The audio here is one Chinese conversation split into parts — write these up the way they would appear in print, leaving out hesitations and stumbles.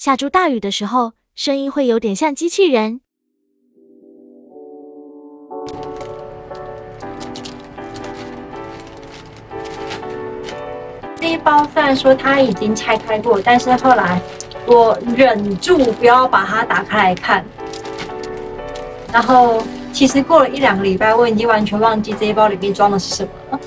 下住大雨的时候，声音会有点像机器人。这一包虽然说它已经拆开过，但是后来我忍住不要把它打开来看。然后其实过了1-2个礼拜，我已经完全忘记这一包里面装的是什么了。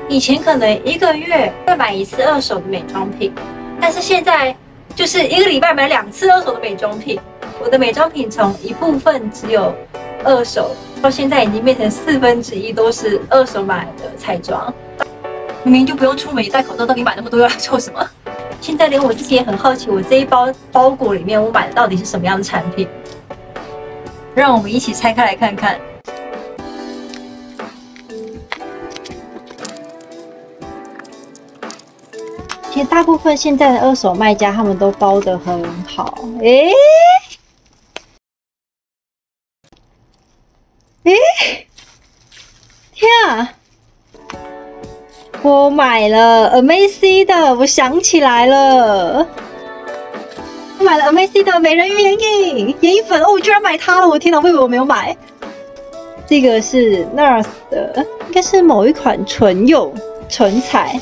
以前可能1个月会买1次二手的美妆品，但是现在就是1个礼拜买2次二手的美妆品。我的美妆品从一部分只有二手，到现在已经变成1/4都是二手买的彩妆。明明就不用出门，也戴口罩，到底买那么多要来做什么？现在连我自己也很好奇，我这一包包裹里面我买的到底是什么样的产品？让我们一起拆开来看看。其实大部分现在的二手卖家他们都包得很好。天啊！我买了 Amazing 的，我想起来了，我买了 Amazing 的美人鱼眼影粉哦，我居然买它了！我天哪，为什么我没有买？这个是 NARS 的，应该是某一款唇彩。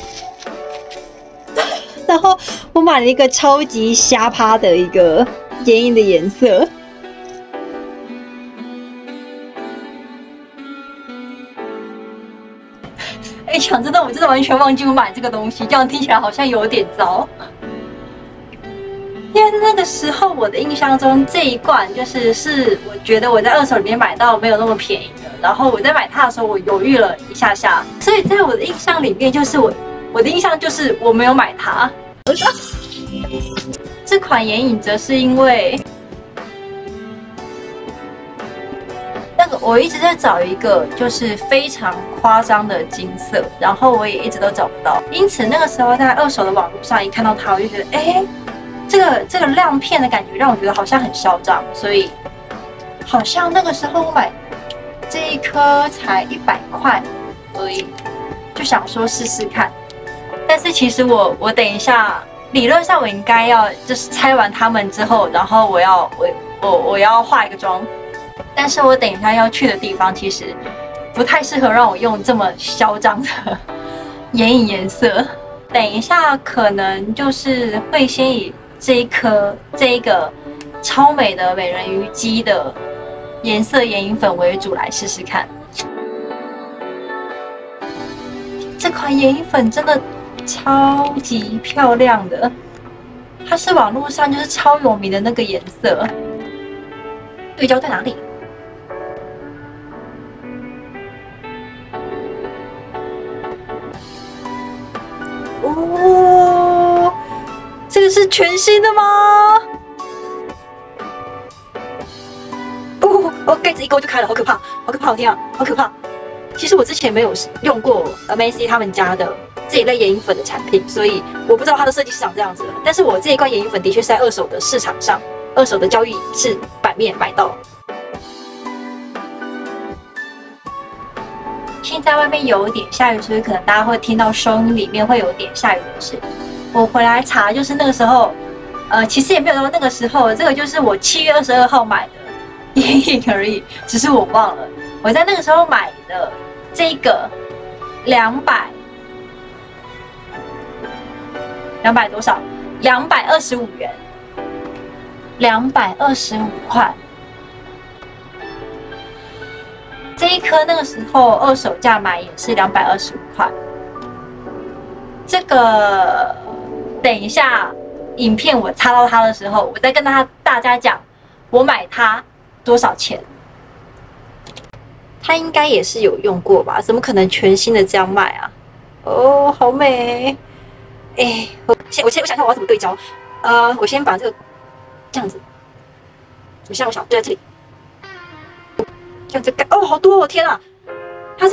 然后我买了一个超级瞎趴的一个眼影的颜色。讲真的，我真的完全忘记我买这个东西，这样听起来好像有点糟。因为那个时候我的印象中，这一罐是我觉得我在二手里面买到没有那么便宜的，然后我在买它的时候我犹豫了一下下，所以在我的印象里面，就是我的印象就是我没有买它。这款眼影则是因为我一直在找一个就是非常夸张的金色，然后我也一直都找不到，因此那个时候在二手的网络上一看到它，我就觉得，这个亮片的感觉让我觉得好像很嚣张，所以好像那个时候我买这一颗才100块而已，就想说试试看。但是其实我等一下，理论上我应该要就是拆完它们之后，然后我要化一个妆。但是我等一下要去的地方其实不太适合让我用这么嚣张的眼影颜色。等一下可能就是会先以这一个超美的美人鱼肌的颜色眼影粉为主来试试看。这款眼影粉真的超级漂亮的，它是网络上就是超有名的那个颜色。对焦在哪里？哦，这个是全新的吗？盖子一勾就开了，好可怕，好可怕！我天啊，好可怕！其实我之前没有用过 Amazing 他们家的这一类眼影粉的产品，所以我不知道它的设计是长这样子的。但是我这一罐眼影粉的确是在二手的市场上，二手的交易是版面买到。现在外面有一点下雨，所以可能大家会听到收音里面会有点下雨的声音。我回来查，就是那个时候，其实也没有到那个时候，这个就是我7月22号买的眼影而已，只是我忘了。我在那个时候买的这个200多少？225元，225块。这一颗那个时候二手价买也是225块。这个等一下影片我擦到它的时候，我再跟大家讲我买它多少钱。它应该也是有用过吧？怎么可能全新的这样卖啊？哦，好美！我想想我要怎么对焦。我先把这个这样子，我想对在这里。这样子盖哦，好多哦！天啊，它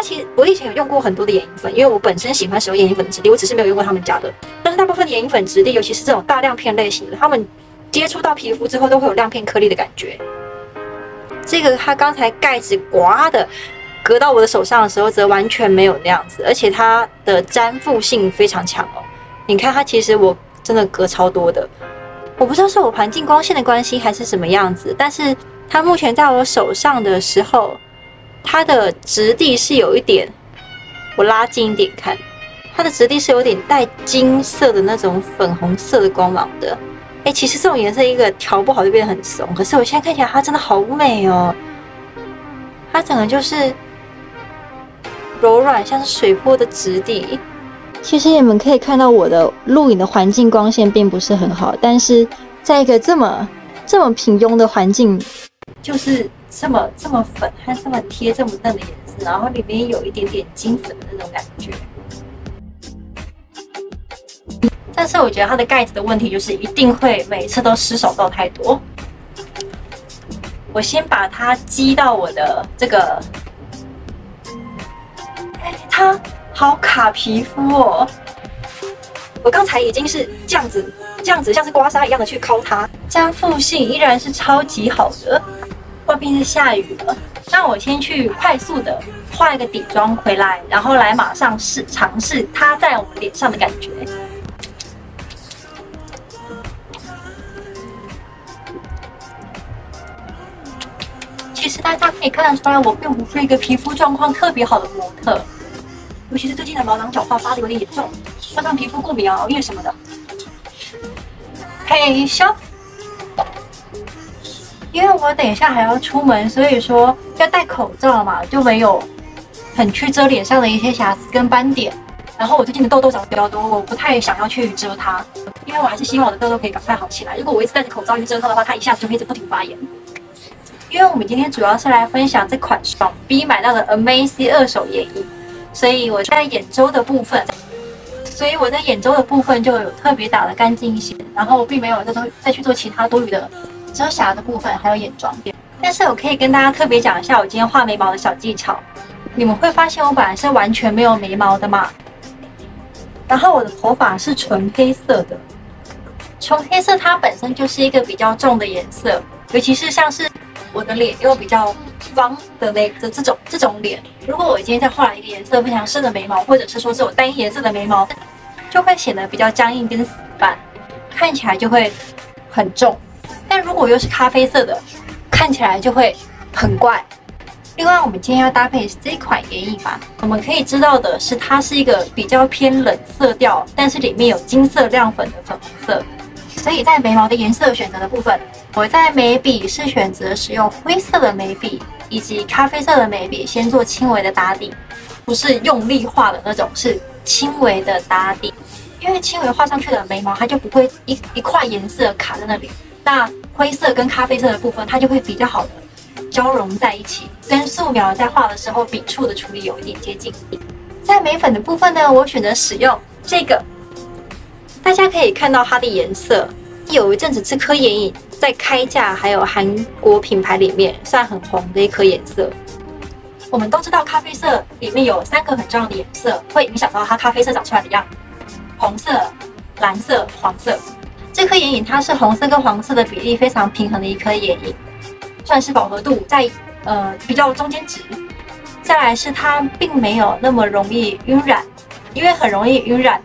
其实我以前有用过很多的眼影粉，因为我本身喜欢使用眼影粉的质地，我只是没有用过他们家的。但是大部分的眼影粉质地，尤其是这种大亮片类型的，它们接触到皮肤之后都会有亮片颗粒的感觉。这个它刚才盖子刮的隔到我的手上的时候，则完全没有那样子，而且它的粘附性非常强哦。你看它其实我真的隔超多的。我不知道是我环境光线的关系还是什么样子，但是它目前在我手上的时候，它的质地是有一点，我拉近一点看，它的质地是有点带金色的那种粉红色的光芒的。其实这种颜色一个调不好就变得很怂，可是我现在看起来它真的好美哦，它整个就是柔软，像是水波的质地。其实你们可以看到我的录影的环境光线并不是很好，但是在一个这么平庸的环境，就是这么粉和这么贴这么嫩的颜色，然后里面有一点点金粉的那种感觉。但是我觉得它的盖子的问题就是一定会每一次都失手到太多。我先把它积到我的这个，它好卡皮肤哦！我刚才已经是这样子像是刮痧一样的去抠它，粘附性依然是超级好的。外面是下雨了，那我先去快速的画一个底妆回来，然后来马上尝试它在我们脸上的感觉。其实大家可以看得出来，我并不是一个皮肤状况特别好的模特。尤其是最近的毛囊角化发的有点严重，加上皮肤过敏啊、熬夜什么的。嘿咻，因为我等一下还要出门，所以说要戴口罩嘛，就没有很去遮脸上的一些瑕疵跟斑点。然后我最近的痘痘长得比较多，我不太想要去遮它，因为我还是希望我的痘痘可以赶快好起来。如果我一直戴着口罩去遮它的话，它一下子就会一直不停发炎。因为我们今天主要是来分享这款爽 B 买到的 Amazing 二手眼影。所以我在眼周的部分就有特别打了干净一些，然后我并没有再去做其他多余的遮瑕的部分，还有眼妆。但是我可以跟大家特别讲一下我今天画眉毛的小技巧。你们会发现我本来是完全没有眉毛的嘛，然后我的头发是纯黑色的。纯黑色它本身就是一个比较重的颜色，尤其是像是我的脸又比较方的这种脸，如果我今天再画了一个颜色非常深的眉毛，或者是说是有单一颜色的眉毛，就会显得比较僵硬跟死板，看起来就会很重。但如果又是咖啡色的，看起来就会很怪。另外，我们今天要搭配这款眼影嘛，我们可以知道的是，它是一个比较偏冷色调，但是里面有金色亮粉的粉红色。所以在眉毛的颜色选择的部分，我在眉笔是选择使用灰色的眉笔以及咖啡色的眉笔，先做轻微的打底，不是用力画的那种，是轻微的打底。因为轻微画上去的眉毛，它就不会一块颜色卡在那里。那灰色跟咖啡色的部分，它就会比较好的交融在一起，跟素描在画的时候笔触的处理有一点接近。在眉粉的部分呢，我选择使用这个。大家可以看到它的颜色，有一阵子这颗眼影在开价还有韩国品牌里面算很红的一颗颜色。我们都知道咖啡色里面有3个很重要的颜色，会影响到它咖啡色长出来的样子：红色、蓝色、黄色。这颗眼影它是红色跟黄色的比例非常平衡的一颗眼影，算是饱和度在比较中间值。再来是它并没有那么容易晕染，因为很容易晕染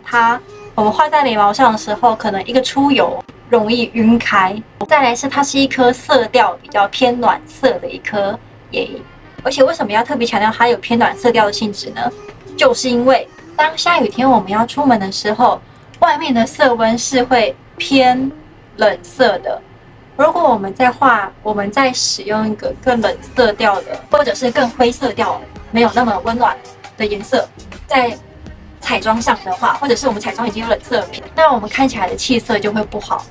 我们画在眉毛上的时候，可能一个出油容易晕开。再来是它是一颗色调比较偏暖色的一颗眼影，而且为什么要特别强调它有偏暖色调的性质呢？就是因为当下雨天我们要出门的时候，外面的色温是会偏冷色的。如果我们再使用一个更冷色调的，或者是更灰色调，没有那么温暖的颜色，在彩妆上的话，或者是我们彩妆已经有冷色片，那我们看起来的气色就会不好。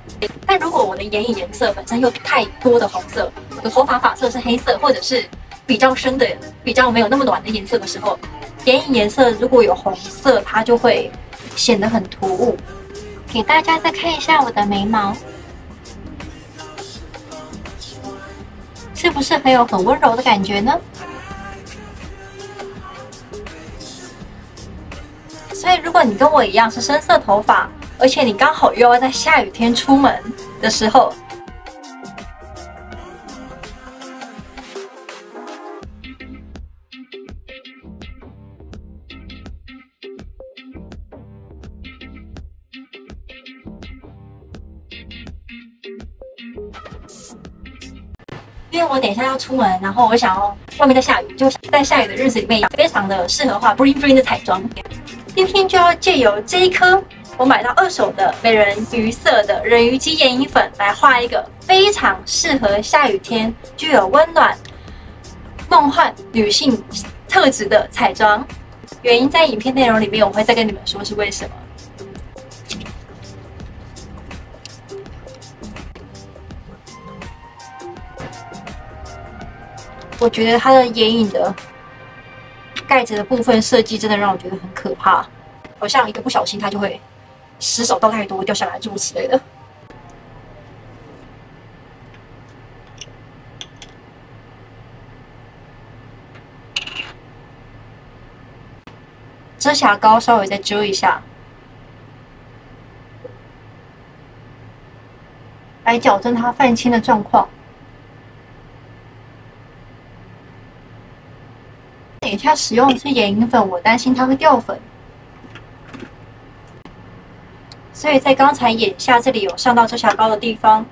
但如果我的眼影颜色本身又太多的红色，我的头发发色是黑色，或者是比较深的、比较没有那么暖的颜色的时候，眼影颜色如果有红色，它就会显得很突兀。给大家再看一下我的眉毛，是不是很温柔的感觉呢？所以如果你跟我一样是深色头发，而且你刚好又要在下雨天出门的时候，因为我等一下要出门，然后我想要外面在下雨，就在下雨的日子里面，非常的适合画 bling bling 的彩妆。今天就要借由这一颗我买到2手的美人鱼色的人鱼肌眼影粉来画一个非常适合下雨天、具有温暖、梦幻女性特质的彩妆。原因在影片内容里面我会再跟你们说是为什么。我觉得它的眼影的盖子的部分设计真的让我觉得很可怕，好像一个不小心它就会失手倒太多掉下来，诸如此类的。遮瑕膏稍微再遮一下，来矫正它泛青的状况。等一下使用的是眼影粉，我担心它会掉粉，所以在刚才眼下这里有上到遮瑕膏的地方，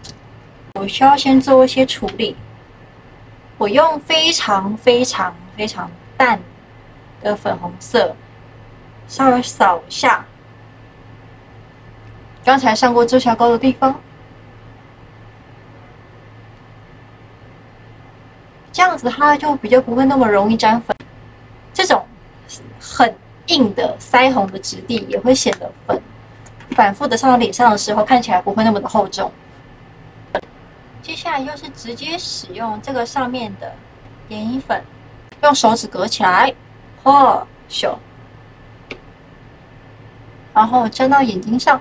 我需要先做一些处理。我用非常淡的粉红色，稍微扫一下刚才上过遮瑕膏的地方，这样子它就比较不会那么容易沾粉。这种很硬的腮红的质地也会显得粉反复的上到脸上的时候看起来不会那么的厚重。接下来又是直接使用这个上面的眼影粉，用手指隔起来，咻，然后沾到眼睛上，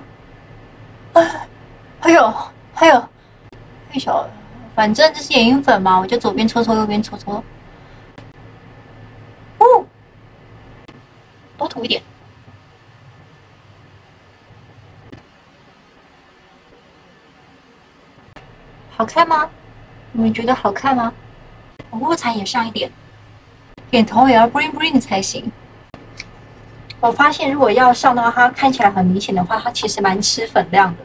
还有，太小了，反正这是眼影粉嘛，我就左边搓搓，右边搓搓。多涂一点。好看吗？你们觉得好看吗？我卧蚕也上一点，点头也要 bling bling 才行。我发现如果要上到它看起来很明显的话，它其实蛮吃粉量的。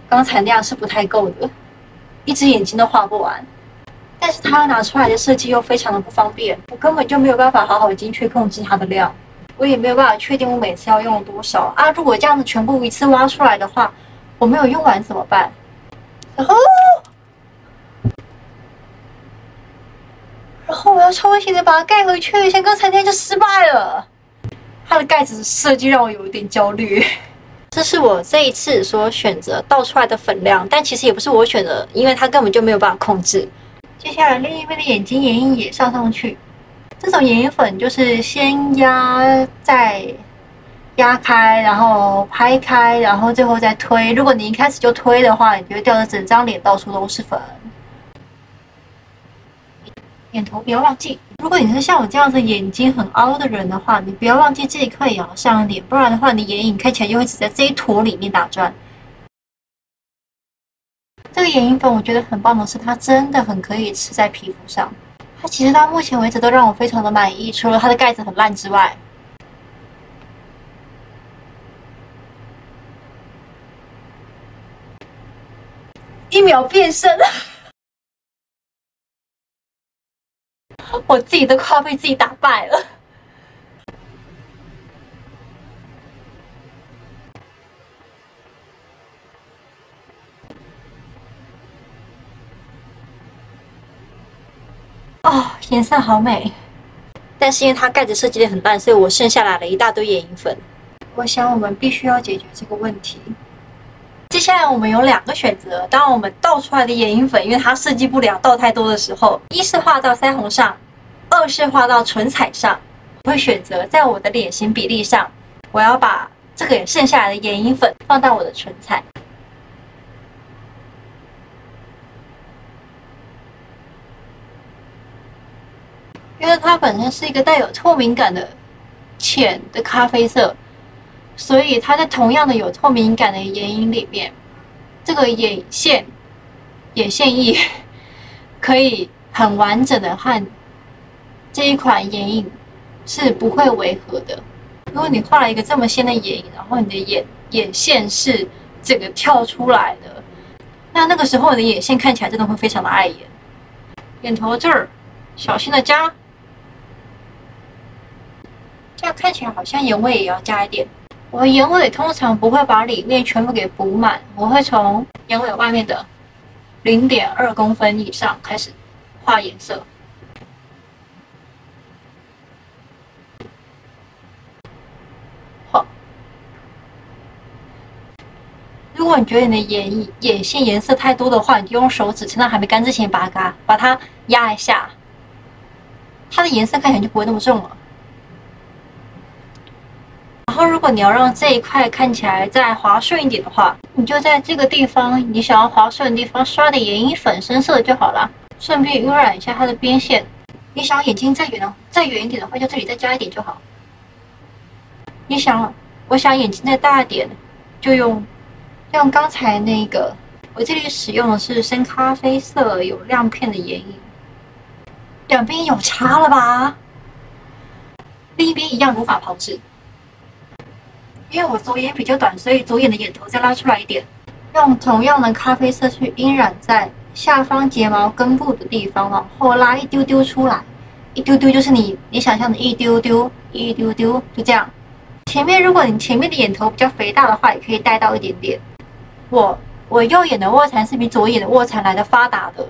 刚才那样是不太够的，一只眼睛都画不完。但是它要拿出来的设计又非常的不方便，我根本就没有办法好好精确控制它的量。我也没有办法确定我每次要用多少啊！如果这样子全部一次挖出来的话，我没有用完怎么办？然后我要超微型的把它盖回去，像刚才那样就失败了。它的盖子设计让我有一点焦虑。这是我这一次所选择倒出来的粉量，但其实也不是我选的，因为它根本就没有办法控制。接下来另一边的眼睛眼影也上去。这种眼影粉就是先压，再压开，然后拍开，然后最后再推。如果你一开始就推的话，你就会掉的整张脸到处都是粉。眼头不要忘记，如果你是像我这样子眼睛很凹的人的话，你不要忘记这一块也要上一点，不然的话，你眼影看起来就会只在这一坨里面打转。这个眼影粉我觉得很棒的是，它真的很可以吃在皮肤上。它其实到目前为止都让我非常的满意，除了它的盖子很烂之外。1秒变身，我自己都快要被自己打败了。颜色好美，但是因为它盖子设计的很烂，所以我剩下来了一大堆眼影粉。我想我们必须要解决这个问题。接下来我们有2个选择，当我们倒出来的眼影粉，因为它设计不了倒太多的时候，一是画到腮红上，2是画到唇彩上。我会选择在我的脸型比例上，我要把这个剩下来的眼影粉放到我的唇彩。因为它本身是一个带有透明感的浅的咖啡色，所以它在同样的有透明感的眼影里面，这个眼线液可以很完整的和这一款眼影是不会违和的。如果你画了一个这么鲜的眼影，然后你的眼线是整个跳出来的，那个时候你的眼线看起来真的会非常的碍眼。眼头这儿小心的加，这样看起来好像眼尾也要加一点。我眼尾通常不会把里面全部给补满，我会从眼尾外面的0.2公分以上开始画颜色。好，如果你觉得你的眼线颜色太多的话，你就用手指趁它还没干之前把它压一下，它的颜色看起来就不会那么重了。然后，如果你要让这一块看起来再滑顺一点的话，你就在这个地方，你想要滑顺的地方刷点眼影粉，深色的就好了。顺便晕染一下它的边线。你想要眼睛再远一点的话，就这里再加一点就好。我想眼睛再大一点，就用刚才那个，我这里使用的是深咖啡色有亮片的眼影，两边有差了吧？另一边一样无法炮制。因为我左眼比较短，所以左眼的眼头再拉出来一点，用同样的咖啡色去晕染在下方睫毛根部的地方，往后拉一丢丢出来，一丢丢就是你想象的一丢丢，就这样。前面如果你前面的眼头比较肥大的话，也可以带到一点点。我右眼的卧蚕是比左眼的卧蚕来的发达的，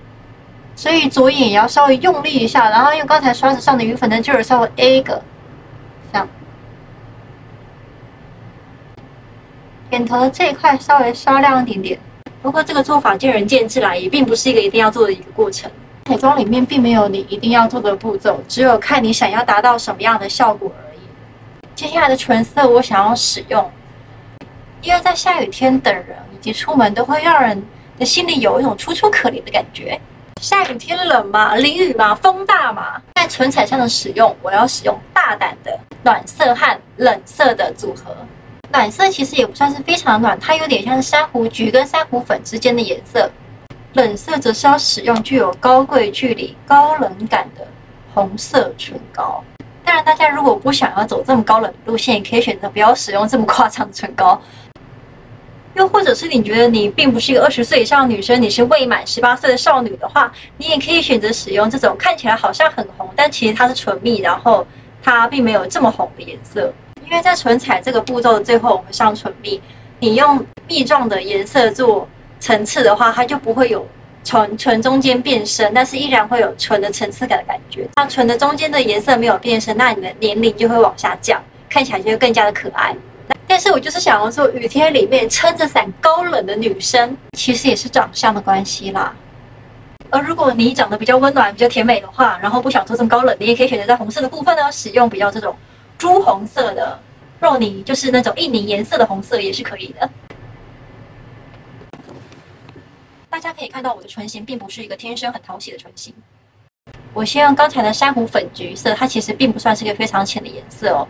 所以左眼也要稍微用力一下，然后用刚才刷子上的余粉的劲儿稍微 A 个，这样。眼头的这一块稍微刷亮一点点，不过这个做法见仁见智啦，也并不是一个一定要做的一个过程。彩妆里面并没有你一定要做的步骤，只有看你想要达到什么样的效果而已。接下来的唇色我想要使用，因为在下雨天等人以及出门都会让人的心里有一种楚楚可怜的感觉。下雨天冷嘛，淋雨嘛，风大嘛，在唇彩上的使用，我要使用大胆的暖色和冷色的组合。暖色其实也不算是非常暖，它有点像是珊瑚橘跟珊瑚粉之间的颜色。冷色则是要使用具有高贵距离、高冷感的红色唇膏。当然，大家如果不想要走这么高冷的路线，也可以选择不要使用这么夸张的唇膏。又或者是你觉得你并不是一个20岁以上的女生，你是未满18岁的少女的话，你也可以选择使用这种看起来好像很红，但其实它是唇蜜，然后它并没有这么红的颜色。因为在唇彩这个步骤的最后，我们上唇蜜，你用蜜状的颜色做层次的话，它就不会有唇中间变深，但是依然会有唇的层次感的感觉。那唇的中间的颜色没有变深，那你的年龄就会往下降，看起来就会更加的可爱。但是我就是想要做雨天里面撑着伞高冷的女生，其实也是长相的关系啦。而如果你长得比较温暖、比较甜美的话，然后不想做这么高冷，你也可以选择在红色的部分呢，使用比较这种朱红色的肉泥，就是那种印泥颜色的红色也是可以的。大家可以看到我的唇型并不是一个天生很讨喜的唇型。我先用刚才的珊瑚粉橘色，它其实并不算是一个非常浅的颜色哦，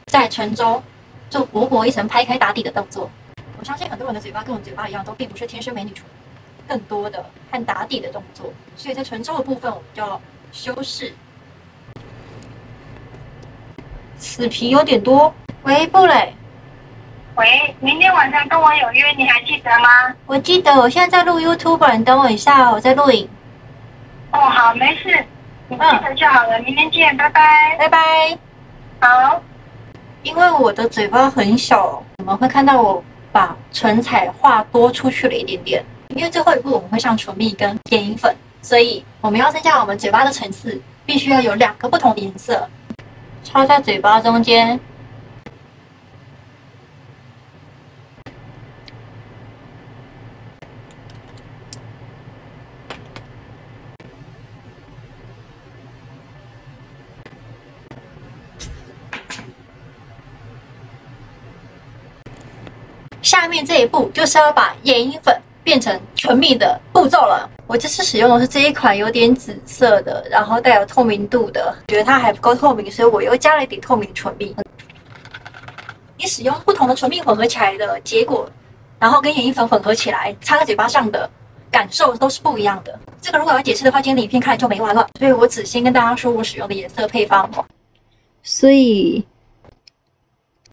在唇中做薄薄一层拍开打底的动作。我相信很多人的嘴巴跟我嘴巴一样，都并不是天生美女唇，更多的和打底的动作，所以在唇周的部分我们就要修饰。此皮有点多。喂，布蕾。喂，明天晚上跟我有约，你还记得吗？我记得，我现在在录 YouTube， 你等我一下，我在录影。哦，好，没事，你记得就好了。明天见，拜拜。拜拜。好。因为我的嘴巴很小，你们会看到我把唇彩画多出去了一点点。因为最后一步我们会上唇蜜跟眼影粉，所以我们要增加我们嘴巴的层次，必须要有2个不同的颜色。插在嘴巴中间，下面这一步就是要把眼影粉变成唇蜜的步骤了。我这次使用的是这一款有点紫色的，然后带有透明度的，觉得它还不够透明，所以我又加了一点透明的唇蜜。你使用不同的唇蜜混合起来的结果，然后跟眼影粉混合起来，擦在嘴巴上的感受都是不一样的。这个如果要解释的话，今天的影片看来就没完了，所以我只先跟大家说我使用的颜色配方。所以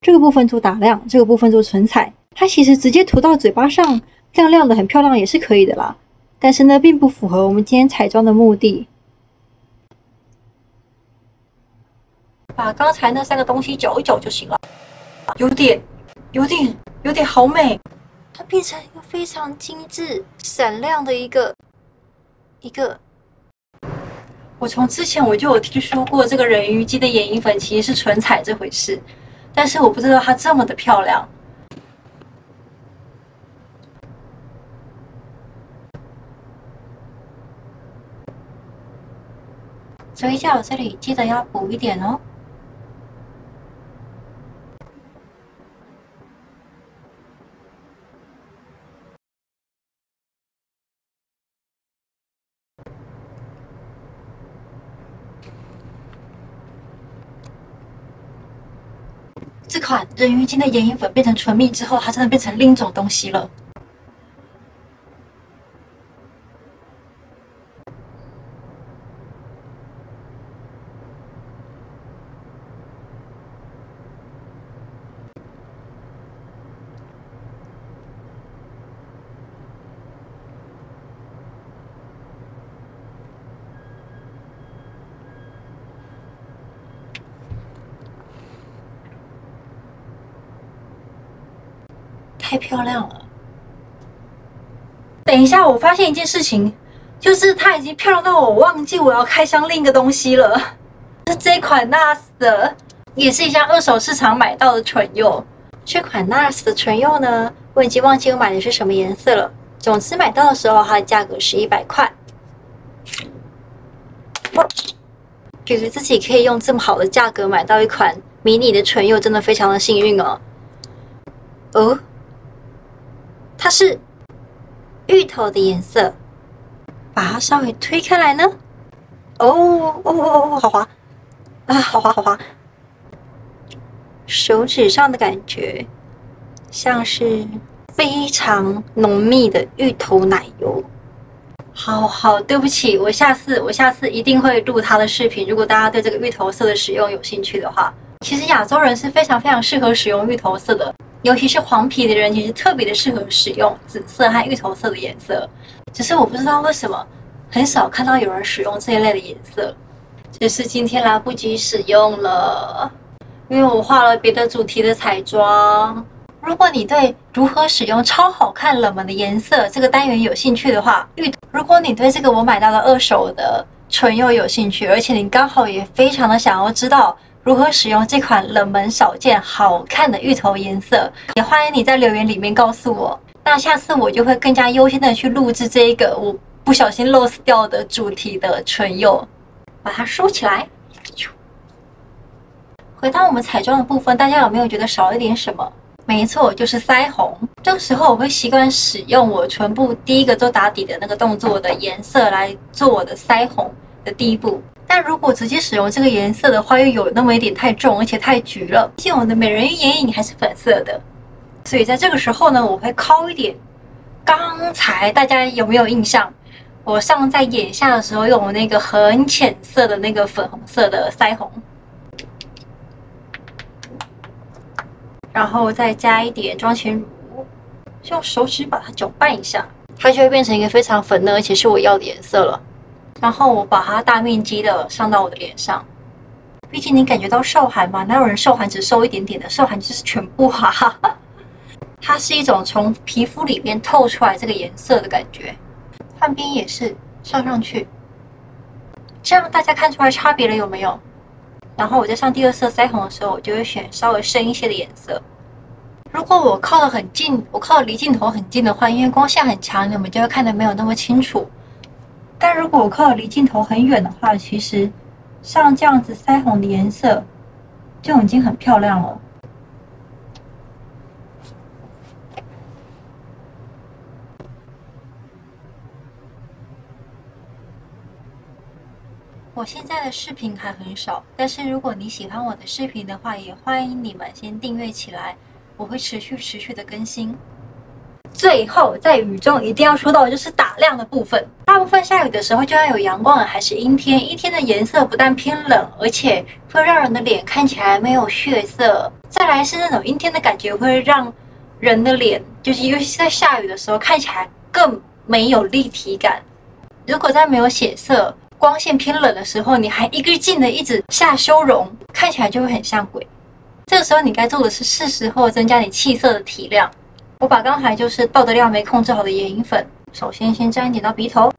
这个部分做打亮，这个部分做唇彩，它其实直接涂到嘴巴上，亮亮的很漂亮也是可以的啦。但是呢，并不符合我们今天彩妆的目的。把刚才那3个东西搅一搅就行了。有点好美，它变成一个非常精致、闪亮的一个。我从之前我就有听说过这个人鱼姬的眼影粉其实是纯彩这回事，但是我不知道它这么的漂亮。嘴角这里记得要补一点哦。这款人鱼精的眼影粉变成唇蜜之后，它真的变成另一种东西了。太漂亮了！等一下，我发现一件事情，就是它已经漂亮到我忘记我要开箱另一个东西了。是这款 NARS 的，也是一家二手市场买到的唇釉。这款 NARS 的唇釉呢，我已经忘记我买的是什么颜色了。总之买到的时候，它的价格是100块。觉得自己可以用这么好的价格买到一款迷你的唇釉，真的非常的幸运哦。它是芋头的颜色，把它稍微推开来呢，好滑啊，好滑，手指上的感觉像是非常浓密的芋头奶油。好，对不起，我下次一定会录它的视频。如果大家对这个芋头色的使用有兴趣的话，其实亚洲人是非常适合使用芋头色的。尤其是黄皮的人，其实特别的适合使用紫色和芋头色的颜色。只是我不知道为什么很少看到有人使用这一类的颜色，只是今天来不及使用了，因为我画了别的主题的彩妆。如果你对如何使用超好看冷门的颜色这个单元有兴趣的话，如果你对这个我买到的二手的唇釉有兴趣，而且你刚好也非常的想要知道如何使用这款冷门少见好看的芋头颜色，也欢迎你在留言里面告诉我。那下次我就会更加优先的去录制这一个我不小心 lost 掉的主题的唇釉，把它收起来。回到我们彩妆的部分，大家有没有觉得少一点什么？没错，就是腮红。这个时候我会习惯使用我唇部第一个做打底的那个动作的颜色来做我的腮红的第一步。但如果直接使用这个颜色的话，又有那么一点太重，而且太橘了。毕竟我的美人鱼眼影还是粉色的，所以在这个时候呢，我会抠一点。刚才大家有没有印象？我上在眼下的时候用那个很浅色的那个粉红色的腮红，然后再加一点妆前乳，用手指把它搅拌一下，它就会变成一个非常粉嫩，而且是我要的颜色了。然后我把它大面积的上到我的脸上，毕竟你感觉到受寒嘛，哪有人受寒只受一点点的，受寒就是全部哈哈。它是一种从皮肤里面透出来这个颜色的感觉。换边也是上去，这样大家看出来差别了有没有？然后我在上第二色腮红的时候，我就会选稍微深一些的颜色。如果我靠得很近，我靠得离镜头很近的话，因为光线很强，你们就会看得没有那么清楚。但如果我靠得离镜头很远的话，其实像这样子腮红的颜色就已经很漂亮了。我现在的视频还很少，但是如果你喜欢我的视频的话，也欢迎你们先订阅起来，我会持续的更新。最后，在雨中一定要说到的就是打亮的部分。大部分下雨的时候，就算有阳光还是阴天，阴天的颜色不但偏冷，而且会让人的脸看起来没有血色。再来是那种阴天的感觉，会让人的脸，就是尤其是在下雨的时候，看起来更没有立体感。如果在没有血色光线偏冷的时候，你还一个劲的一直下修容，看起来就会很像鬼。这个时候你该做的是是时候增加你气色的提亮。我把刚才就是倒的量没控制好的眼影粉，首先先沾一点到鼻头，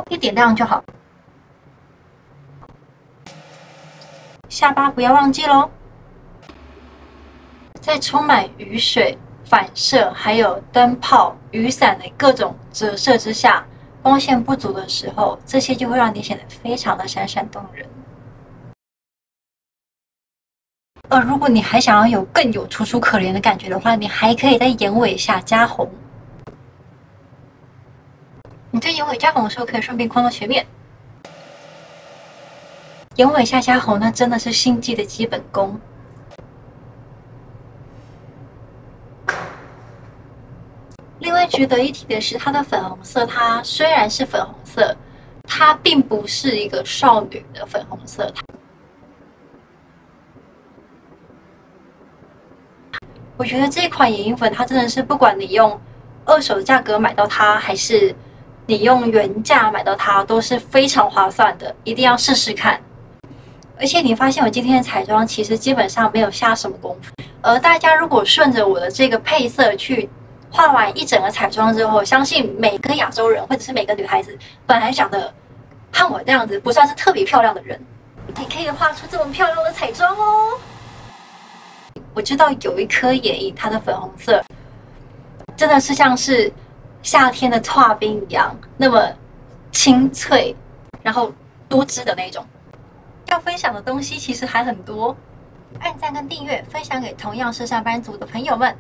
一点亮就好。下巴不要忘记咯。在充满雨水、反射，还有灯泡、雨伞的各种折射之下，光线不足的时候，这些就会让你显得非常的闪闪动人。而如果你还想要有更有楚楚可怜的感觉的话，你还可以在眼尾下加红。你在眼尾加红的时候，可以顺便框到前面。眼尾下加红，那真的是心计的基本功。另外值得一提的是，它的粉红色，它虽然是粉红色，它并不是一个少女的粉红色。我觉得这款眼影粉，它真的是不管你用二手的价格买到它，还是你用原价买到它，都是非常划算的，一定要试试看。而且你发现我今天的彩妆其实基本上没有下什么功夫，而大家如果顺着我的这个配色去画完一整个彩妆之后，相信每个亚洲人或者是每个女孩子，本来长得和我这样子不算是特别漂亮的人，你可以画出这么漂亮的彩妆哦。我知道有一颗眼影，它的粉红色真的是像是夏天的剉冰一样，那么清脆，然后多汁的那种。要分享的东西其实还很多，按赞跟订阅，分享给同样是上班族的朋友们。